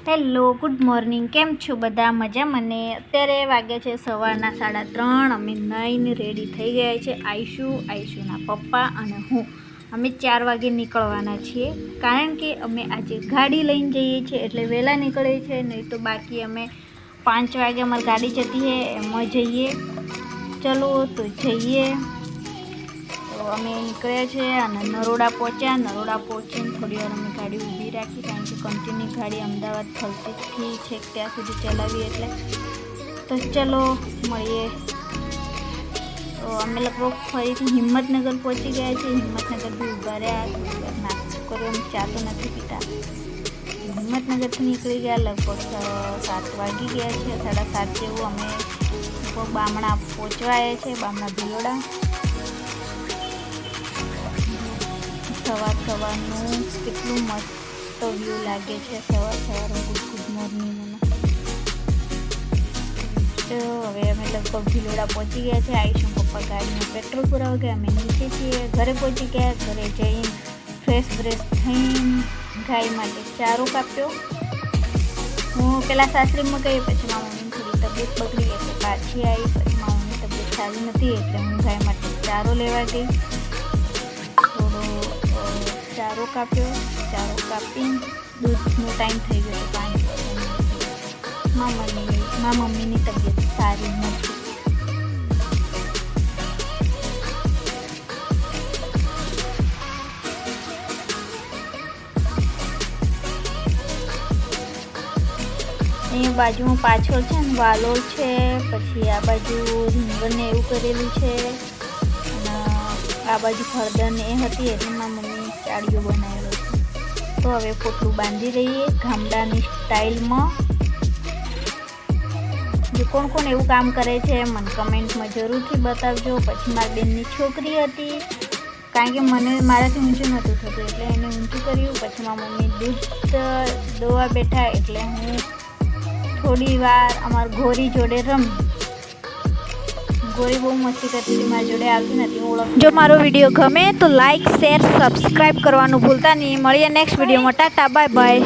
Hello, good morning. કેમ છો બધા? મજા. મને અત્યારે વાગ્યા છે સવારના 3:30. અમે નાઈને રેડી થઈ ગયા છે. આઈશુના પપ્પા અને હું અમે 4 વાગે નીકળવાના છીએ, કારણ કે અમે આજે ગાડી લઈને જઈએ છીએ એટલે વહેલા નીકળીએ છીએ. નહીં તો બાકી અમે 5 વાગે અમારી ગાડી જતી છે, એમાં જઈએ. ચલો તો જઈએ. તો અમે નીકળ્યા છે અને નરોડા પહોંચ્યા. નરોડા પહોંચીને થોડી વાર અમે ગાડી ઊભી રાખી, કારણ કે કન્ટિન્યુ ગાડી અમદાવાદ ખલતીથી છેક ત્યાં સુધી ચલાવી એટલે. તો ચલો મળીએ. તો અમે લગભગ ફરીથી હિંમતનગર પહોંચી ગયા છીએ. હિંમતનગર બી ઊભા રહ્યા, નાસ્તો કર્યો. અમે ચા તો નથી પીતા. હિંમતનગરથી નીકળી ગયા, લગભગ 7 વાગી ગયા છે. 7:30 જેવું અમે બામણા પહોંચવા આવ્યા છે, બામણા ભિલોડા. સવારનું કેટલું મસ્ત વ્યૂ લાગે છે. સવારનું ગુડ મોર્નિંગનું. તો હવે અમે લગભગ ભિલોડા પહોંચી ગયા છે. આઈશું પપ્પા ગાડીમાં પેટ્રોલ પુરાવા ગયા. અમે નીચે છીએ, ઘરે પહોંચી ગયા. ઘરે જઈને ફ્રેશ થઈને ગાય માટે ચારો કાપ્યો. હું પહેલાં સાસરીમાં ગઈ, પછી મારા મમ્મીની થોડી તબિયત બગડી એટલે પાછી આવી. પછી મારા મમ્મીની તબિયત સારી નથી એટલે હું ગાય માટે ચારો લેવા ગઈ. ચારો કાપ્યો. ચારો કાપીને દૂધનો ટાઈમ થઈ ગયો, પાણી મારા મમ્મીની તબિયત સારી નથી. અહીંયા બાજુમાં પાછળ છે ને વાલોળ છે, પછી આ બાજુ રીંગણને એવું કરેલું છે, અને આ બાજુ હળદર એ હતી એટલે મારા મમ્મી ચાળીઓ બનાવેલો છે. તો હવે પોટલું બાંધી રહીએ ગામડાની સ્ટાઇલમાં. જે કોણ એવું કામ કરે છે મને કમેન્ટમાં જરૂરથી બતાવજો. પછી મારી બેનની છોકરી હતી, કારણ કે મારાથી ઊંચું નહોતું થતું એટલે એને ઊંચું કર્યું. પછી મારા મમ્મી દૂધ દોવા બેઠા એટલે હું થોડી વાર અમારા ગોરી જોડે રમી. ગોરી બહુ મસ્તી કરતી હતી, મારી જોડે આવતી નથી, હું ઓળખ. જો મારો વિડીયો ગમે તો લાઇક, શેર, સબસ્ક્રાઈબ કરવાનું ભૂલતા નહીં. મળીએ નેક્સ્ટ વિડીયોમાં. Tata, bye bye.